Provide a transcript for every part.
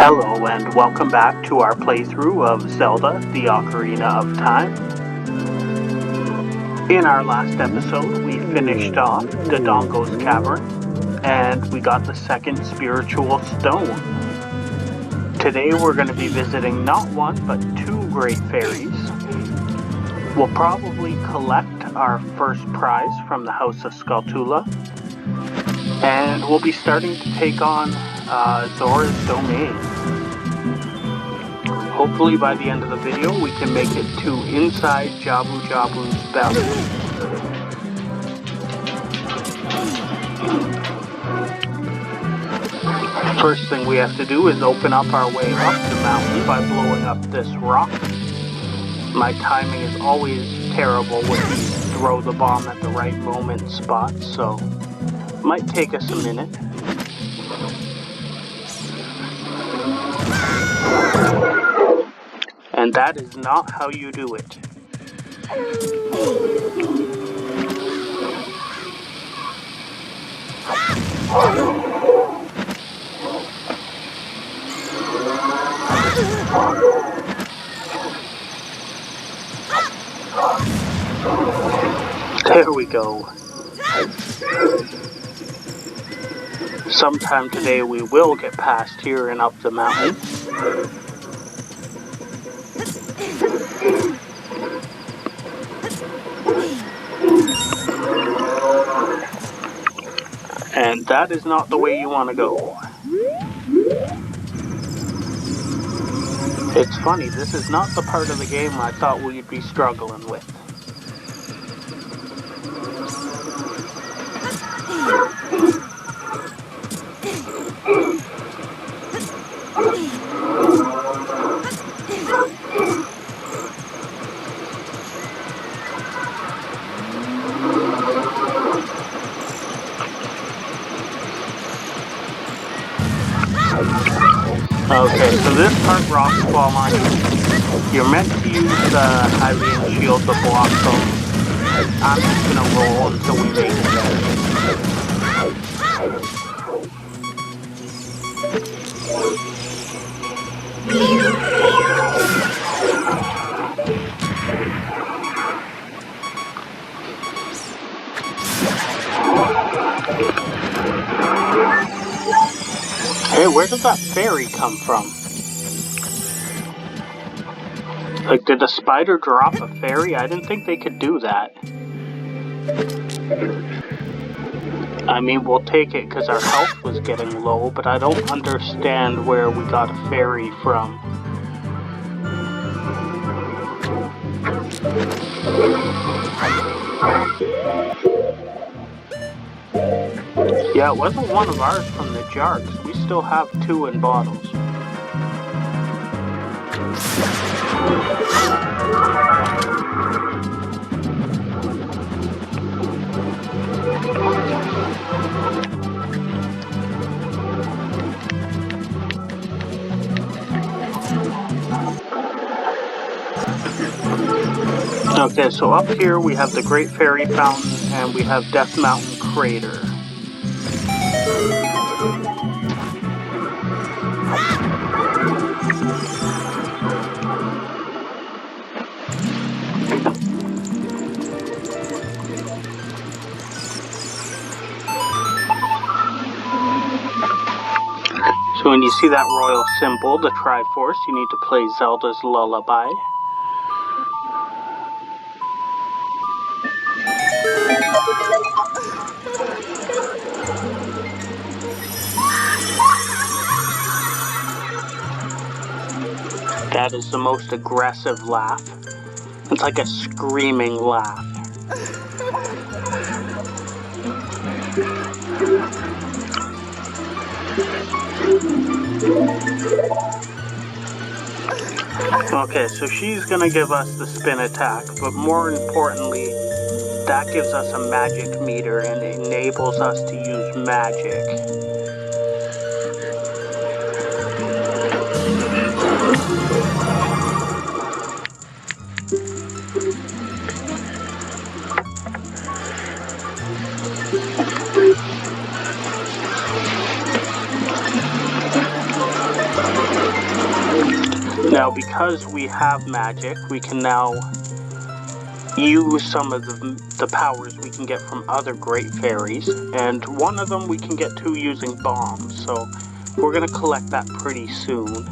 Hello and welcome back to our playthrough of Zelda, the Ocarina of Time. In our last episode, we finished off Dodongo's Cavern, and we got the second spiritual stone. Today we're going to be visiting not one, but two great fairies. We'll probably collect our first prize from the House of Skulltula, and we'll be starting to take on Zora's domain. Hopefully by the end of the video we can make it to inside Jabu-Jabu's belly. First thing we have to do is open up our way up the mountain by blowing up this rock. My timing is always terrible when you throw the bomb at the right moment spot, so it might take us a minute. And that is not how you do it. There we go. Sometime today we will get past here and up the mountain. And that is not the way you want to go. It's funny, this is not the part of the game I thought we'd be struggling with. Okay, so this part rocks fall on you. You're meant to use the Hylian shield to block them. I'm just gonna roll until we make it there. Hey, where did that fairy come from? Like, did the spider drop a fairy? I didn't think they could do that. I mean, we'll take it because our health was getting low, but I don't understand where we got a fairy from. Yeah, it wasn't one of ours from the jars. We still have two in bottles. Okay, so up here we have the Great Fairy Fountain and we have Death Mountain Crater. So when you see that royal symbol, the Triforce, you need to play Zelda's Lullaby. That is the most aggressive laugh. It's like a screaming laugh. Okay, so she's gonna give us the spin attack, but more importantly, that gives us a magic meter and enables us to use magic. Now, because we have magic, we can now use some of the powers we can get from other great fairies, and one of them we can get to using bombs, so we're going to collect that pretty soon.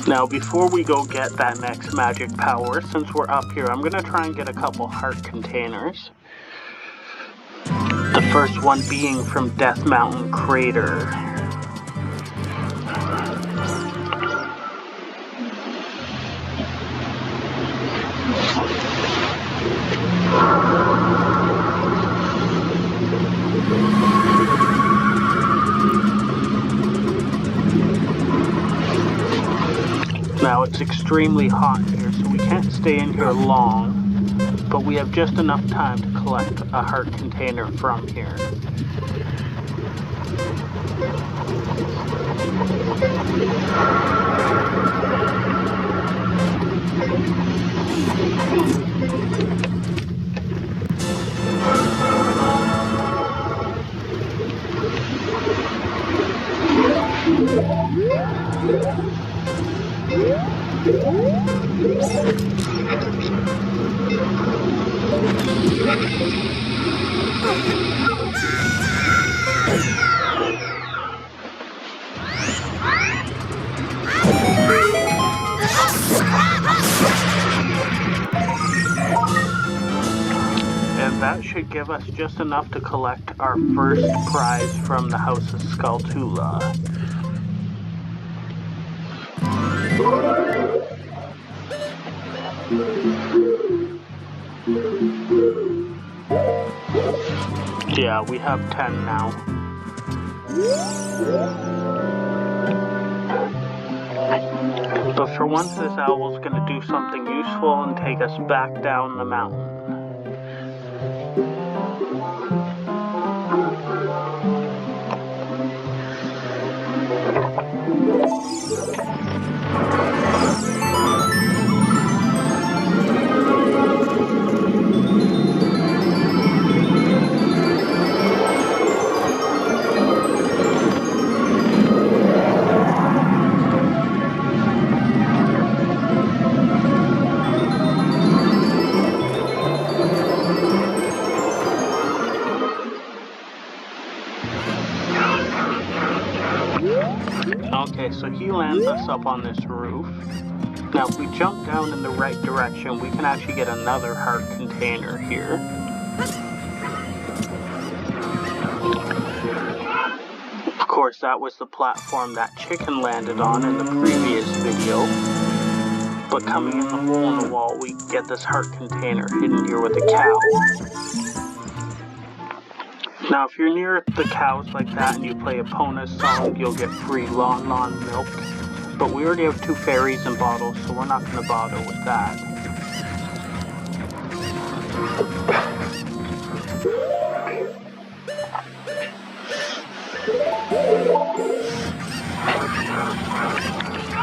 Now, before we go get that next magic power, since we're up here, I'm going to try and get a couple heart containers. The first one being from Death Mountain Crater. Now, it's extremely hot here, so we can't stay in here long, but we have just enough time to collect a heart container from here. And that should give us just enough to collect our first prize from the House of Skulltula. Yeah, we have 10 now. But for once, this owl's gonna do something useful and take us back down the mountain. Okay, so he lands us up on this roof. Now, if we jump down in the right direction, we can actually get another heart container here. Of course, that was the platform that chicken landed on in the previous video. But coming in the hole in the wall, we get this heart container hidden here with a cow. Now, if you're near the cows like that and you play Epona's song, you'll get free Lon Lon milk. But we already have 2 fairies in bottles, so we're not going to bother with that.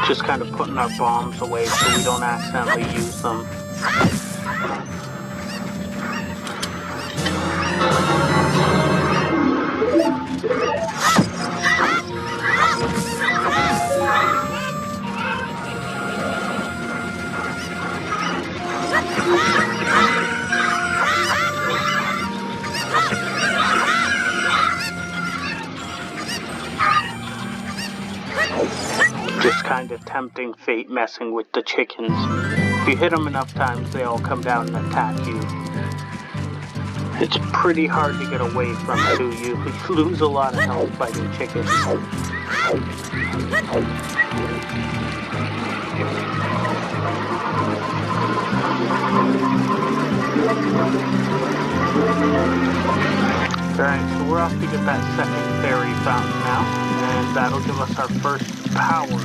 Just kind of putting our bombs away so we don't accidentally use them. Just kind of tempting fate messing with the chickens. If you hit them enough times, they all come down and attack you. It's pretty hard to get away from too. You lose a lot of health fighting chickens. Alright, so we're off to get that second fairy fountain now, and that'll give us our first power.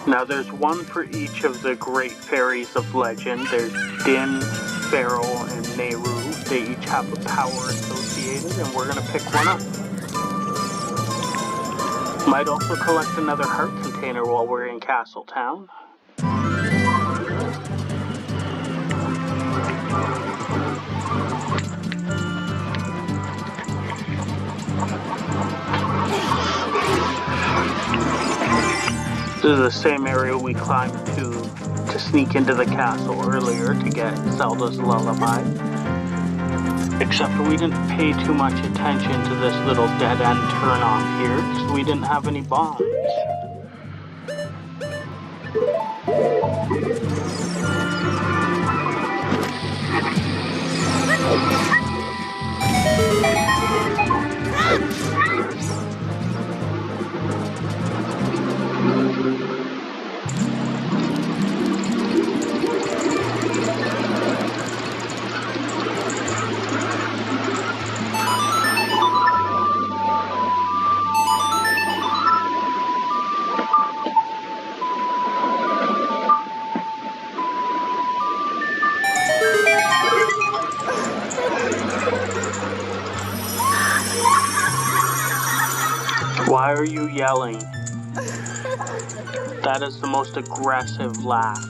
Now there's one for each of the great fairies of legend. There's Din, Beryl, and Nehru. They each have a power associated, and we're going to pick one up. Might also collect another heart container while we're in Castle Town. This is the same area we climbed to sneak into the castle earlier to get Zelda's lullaby. Except we didn't pay too much attention to this little dead-end turn-off here because we didn't have any bombs. Why are you yelling? That is the most aggressive laugh.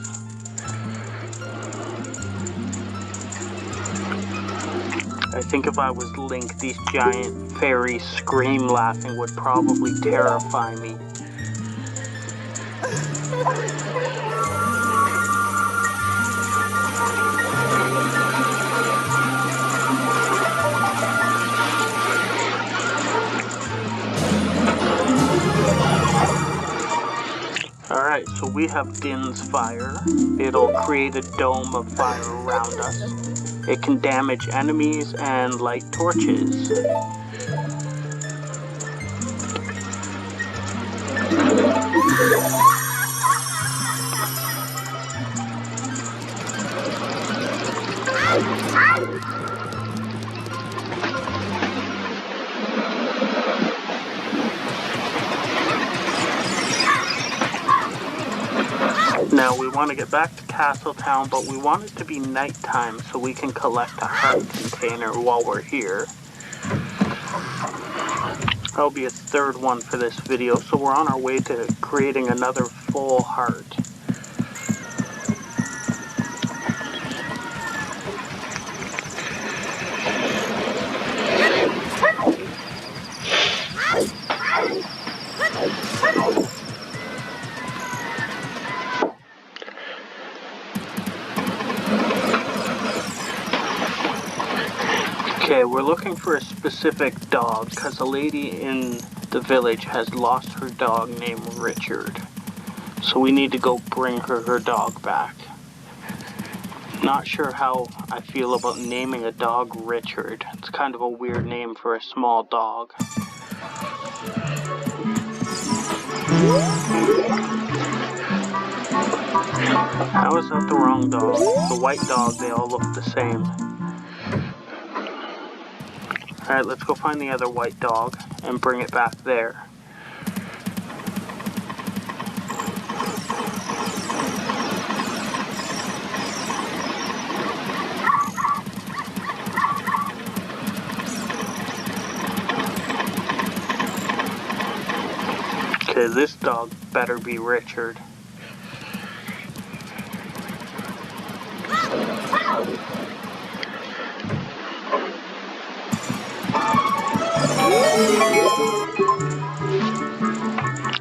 I think if I was Link, these giant fairies scream laughing would probably terrify me. Alright, so we have Din's fire. It'll create a dome of fire around us. It can damage enemies and light torches. Now we want to get back to Castle Town, but we want it to be nighttime so we can collect a heart container while we're here. That'll be a third one for this video, so we're on our way to creating another full heart. Okay, we're looking for a specific dog because a lady in the village has lost her dog named Richard. So we need to go bring her dog back. Not sure how I feel about naming a dog Richard. It's kind of a weird name for a small dog. How is that the wrong dog? The white dog, they all look the same. Alright, let's go find the other white dog and bring it back there. Okay, this dog better be Richard.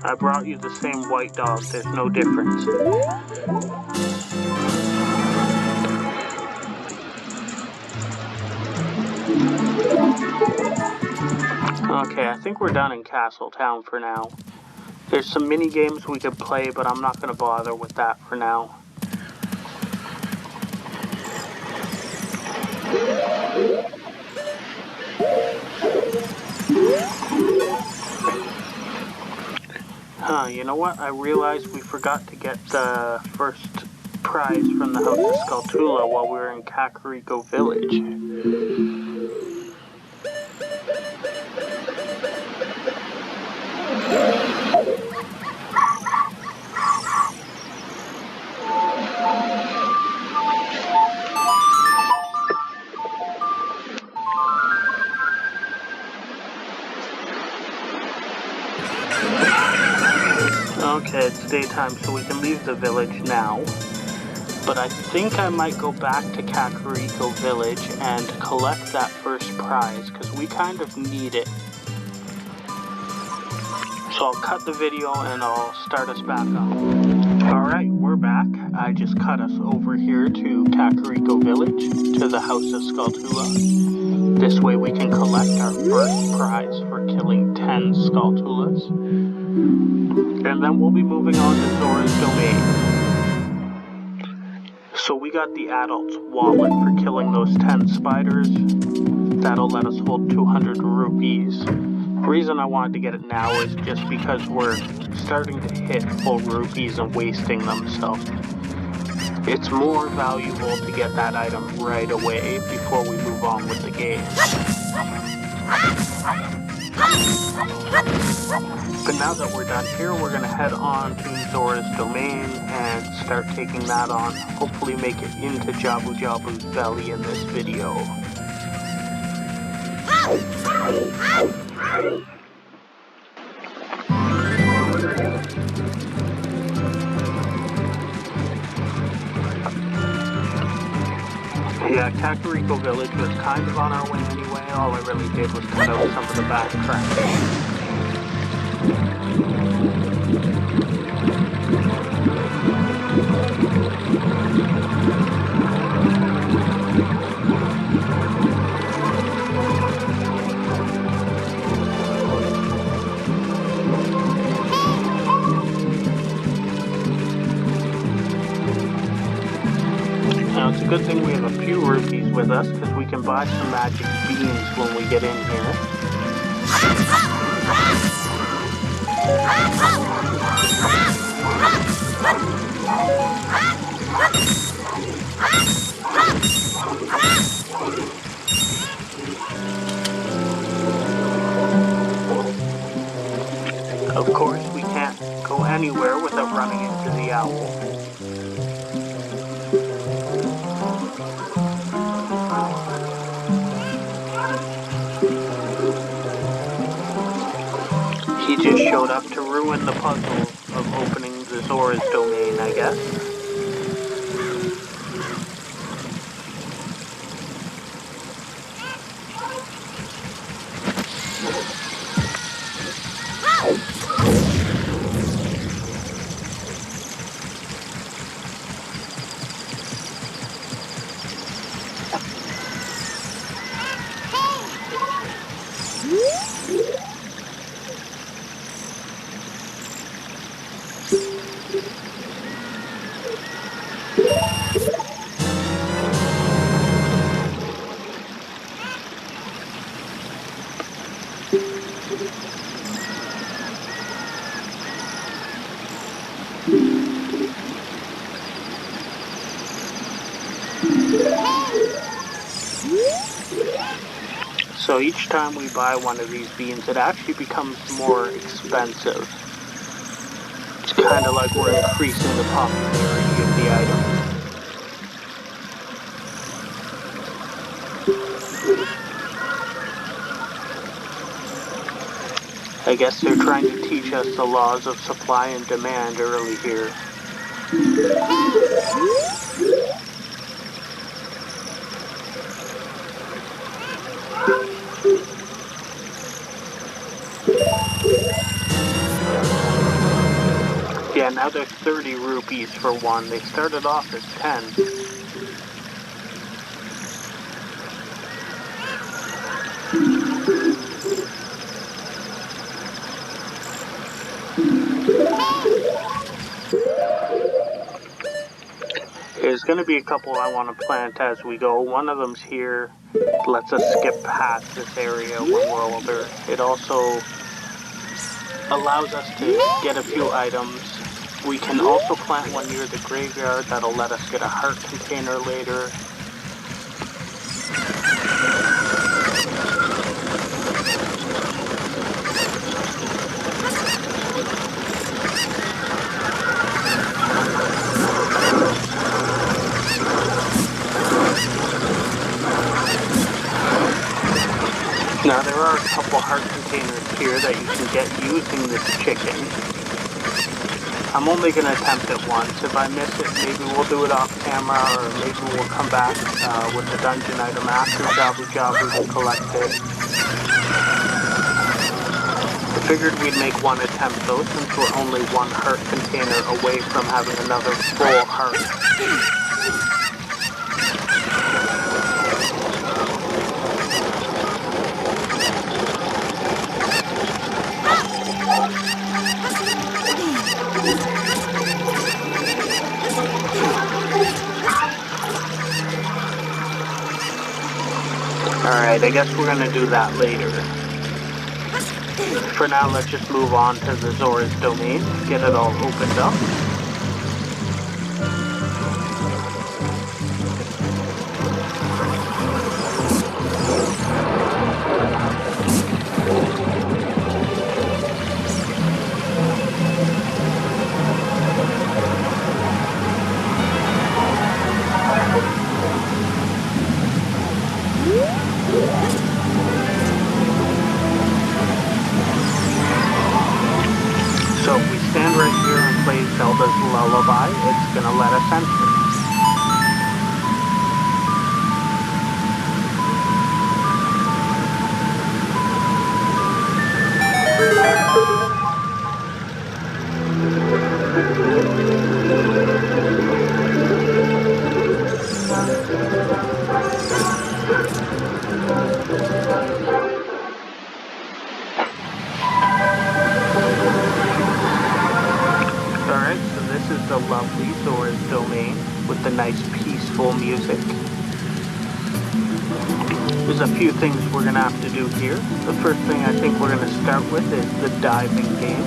I brought you the same white dog, there's no difference. Okay, I think we're done in Castle Town for now. There's some mini games we could play, but I'm not going to bother with that for now. You know what? I realized we forgot to get the first prize from the House of Skulltula while we were in Kakariko Village. Okay, it's daytime, so we can leave the village now. But I think I might go back to Kakariko Village and collect that first prize, because we kind of need it. So I'll cut the video and I'll start us back up. Alright, we're back. I just cut us over here to Kakariko Village, to the House of Skulltula. This way we can collect our first prize for killing 10 Skulltulas. And then we'll be moving on to Zora's Domain. So we got the adult's wallet for killing those 10 spiders. That'll let us hold 200 rupees. The reason I wanted to get it now is just because we're starting to hit full rupees and wasting them, so it's more valuable to get that item right away before we move on with the game. But now that we're done here, we're going to head on to Zora's Domain and start taking that on. Hopefully make it into Jabu-Jabu's belly in this video. Yeah, Kakariko Village was kind of on our way anyway. All I really did was cut out some of the backtracking. Now it's a good thing we have a few rupees with us, because we can buy some magic beans when we get in here. Of course, we can't go anywhere without running into the owl. He just showed up to ruin the puzzle of opening the Zora's Domain, I guess. So each time we buy one of these beans, it actually becomes more expensive. It's kind of like we're increasing the popularity of the item. I guess they're trying to teach us the laws of supply and demand early here. Yeah, now they're 30 rupees for one. They started off as 10. There's going to be a couple I want to plant as we go. One of them's here. Lets us skip past this area when we're older. It also allows us to get a few items. We can also plant one near the graveyard that'll let us get a heart container later. Now there are a couple heart containers here that you can get using this chicken. I'm only going to attempt it once. If I miss it, maybe we'll do it off camera, or maybe we'll come back with the dungeon item after Jabu-Jabu to collect it. I figured we'd make one attempt though, since we're only one heart container away from having another full heart. Alright, I guess we're gonna do that later. For now, let's just move on to the Zora's domain, get it all opened up. So if we stand right here and play Zelda's Lullaby, it's gonna let us enter. Alright, so this is the lovely Zora's domain with the nice peaceful music. There's a few things we're going to have to do here. The first thing I think we're going to start with is the diving game.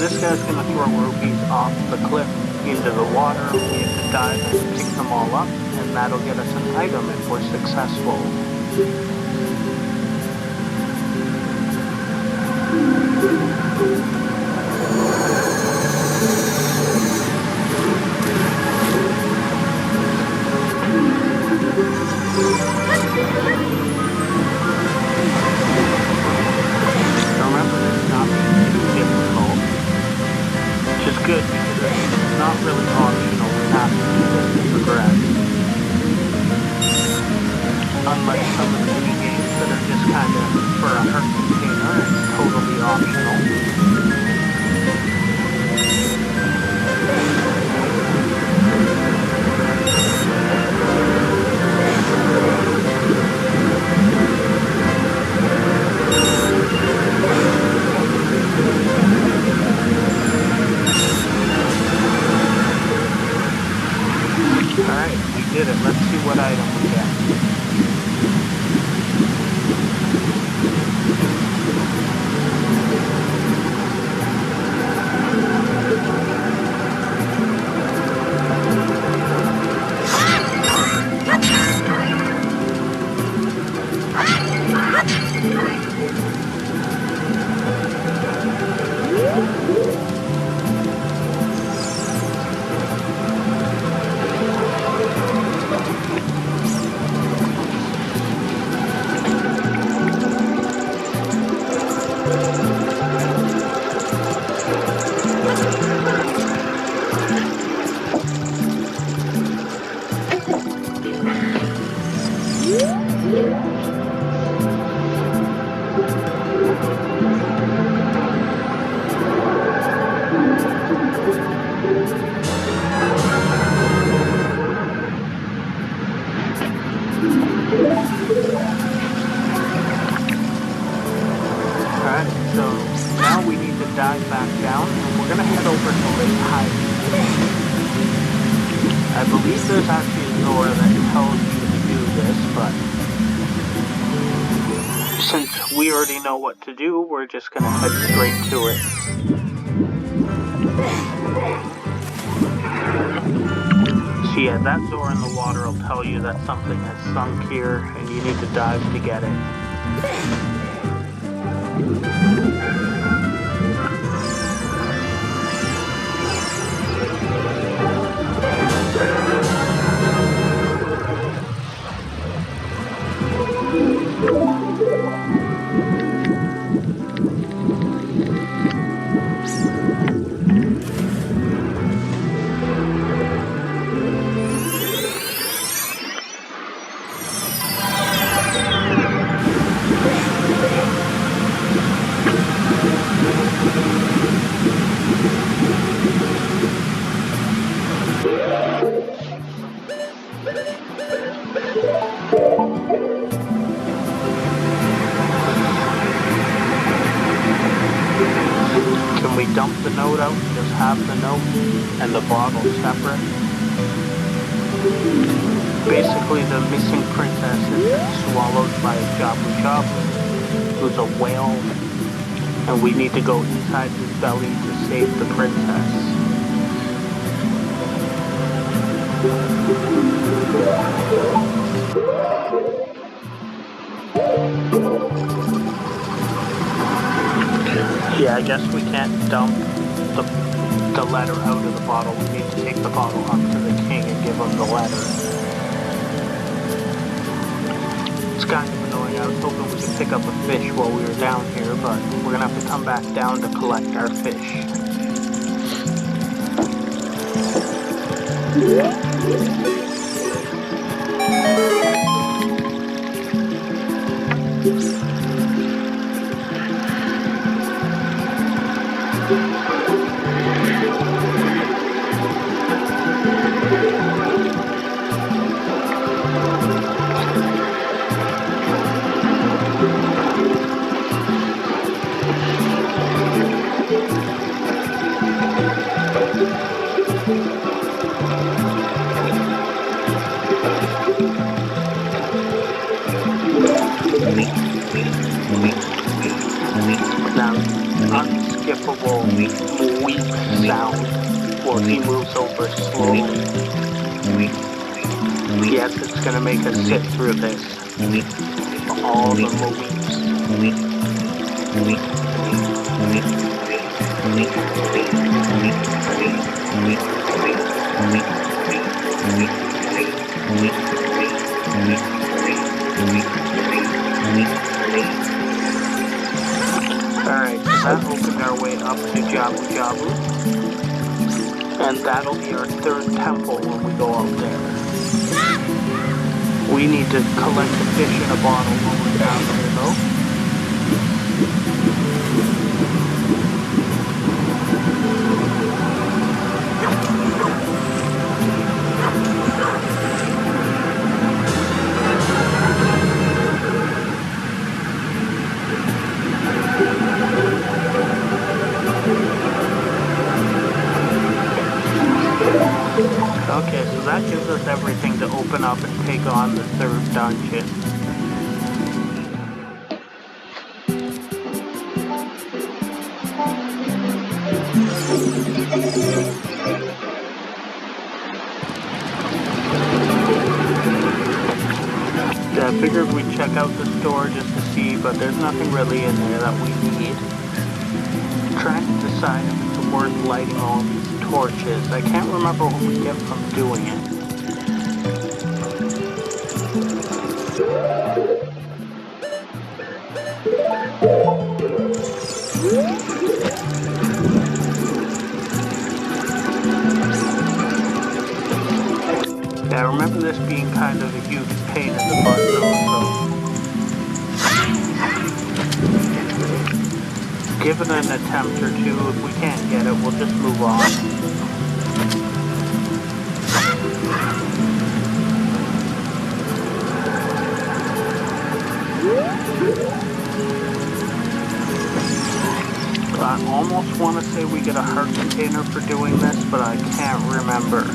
This guy's going to throw rupees off the cliff into the water. We have to dive and pick them all up, and that'll get us an item if we're successful. Remember, it's not too difficult. Which is good because it's not really optional. We have to do this to progress. Unlike some of the mini games that are just kind of for a heart container, it's totally optional. Alright, we did it. Let's see what item we get. Dive back down, and we're gonna head over to Lake Hylia. I believe there's actually a Zora that tells you to do this, but Since we already know what to do, we're just gonna head straight to it. So yeah, that door in the water will tell you that something has sunk here and you need to dive to get it. Can we dump the note out and just have the note and the bottle separate? Basically, the missing princess has been swallowed by a Jabu-Jabu, who's a whale, and we need to go inside his belly to save the princess. Yeah, I guess we can't dump the letter out of the bottle. We need to take the bottle up to the king and give him the letter. It's kind of annoying. I was hoping we could pick up a fish while we were down here, but we're gonna have to come back down to collect our fish. Now, unskippable weep sound while he moves over slowly. Yes, it's gonna make us sit through this. All the weeps. Alright, so that opened our way up to Jabu-Jabu. And that'll be our third temple when we go out there. We need to collect a fish in a bottle when we're down there, though. Okay, so that gives us everything to open up and take on the third dungeon. Yeah, I figured we'd check out the store just to see, but there's nothing really in there that we need. I'm trying to decide if it's worth lighting all these torches. I can't remember what we get from doing it. Yeah, I remember this being kind of a huge pain in the butt though, so give it an attempt or two. If we can't get it, we'll just move on. I almost want to say we get a heart container for doing this, but I can't remember.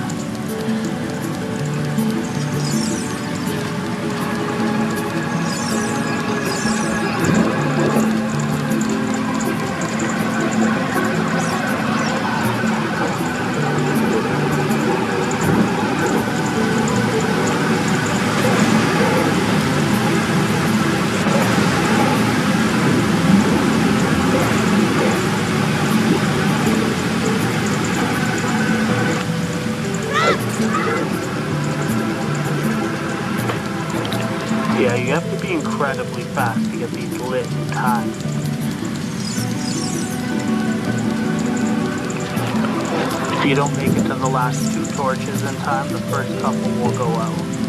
incredibly fast to get these lit in time. If you don't make it to the last 2 torches in time, the first couple will go out.